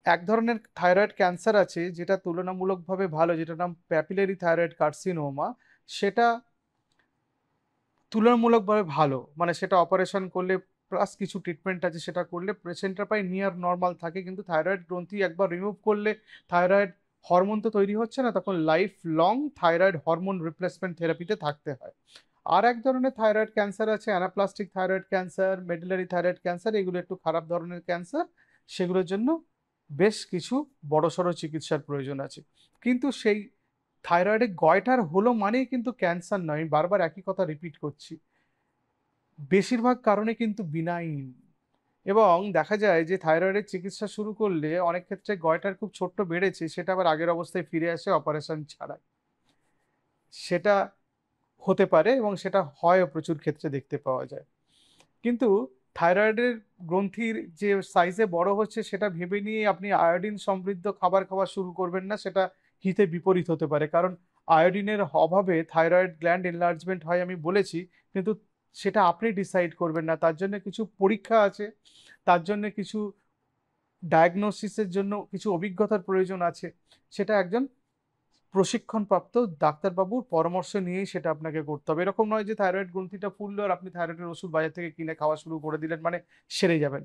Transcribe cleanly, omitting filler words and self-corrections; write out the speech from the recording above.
এক ধরনের thyroid cancer আছে যেটা তুলনামূলকভাবে ভালো, যেটার নাম প্যাপিলারি থাইরয়েড কার্সিনোমা। সেটা তুলনামূলকভাবে ভালো। মানে সেটা অপারেশন করলে প্লাস কিছু ট্রিটমেন্ট আছে সেটা করলে পেশেন্টরা প্রায় নিয়ার নরমাল থাকে। কিন্তু থাইরয়েড গ্রন্থি একবার রিমুভ করলে থাইরয়েড হরমোন তো তৈরি হচ্ছে না, তখন life long thyroid hormone replacement থেরাপিতে থাকতে হয়। আর এক ধরনের থাইরয়েড ক্যান্সার আছে anaplastic thyroid cancer, medullary thyroid cancer, এগুলো একটু খারাপ ধরনের ক্যান্সার। সেগুলোর জন্য বেশ কিছু বড়সড় চিকিৎসার প্রয়োজন আছে। কিন্তু সেই থাইরয়েডে গয়টার হলো মানেই কিন্তু ক্যান্সার নয়। আমি বারবার একই কথা রিপিট করছি। বেশিরভাগ কারণে কিন্তু বিনাইন। এবং দেখা যায় যে থাইরয়েডের চিকিৎসা শুরু করলে অনেক ক্ষেত্রে গয়টার খুব ছোট্ট বেড়েছে, সেটা আবার আগের অবস্থায় ফিরে আসে অপারেশন ছাড়াই। সেটা হতে পারে এবং সেটা হয়ও, প্রচুর ক্ষেত্রে দেখতে পাওয়া যায়। কিন্তু থাইরয়েডের গ্রন্থির যে সাইজে বড় হচ্ছে সেটা ভেবে নিয়ে আপনি আয়োডিন সমৃদ্ধ খাবার খাওয়া শুরু করবেন না। সেটা হিতে বিপরীত হতে পারে। কারণ আয়োডিনের অভাবে থাইরয়েড গ্ল্যান্ড এনলার্জমেন্ট হয় আমি বলেছি। কিন্তু সেটা আপনি ডিসাইড করবেন না। তার জন্য কিছু পরীক্ষা আছে। তার জন্য কিছু ডায়াগনোসিসের জন্য কিছু অভিজ্ঞতার প্রয়োজন আছে। সেটা একজন প্রশিক্ষণপ্রাপ্ত ডাক্তারবাবুর পরামর্শ নিয়েই সেটা আপনাকে করতে হবে। এরকম নয় যে থাইরয়েড গ্রন্থিটা ফুললো আর আপনি থাইরয়েডের ওষুধ বাজার থেকে কিনে খাওয়া শুরু করে দিলেন মানে সেরে যাবেন।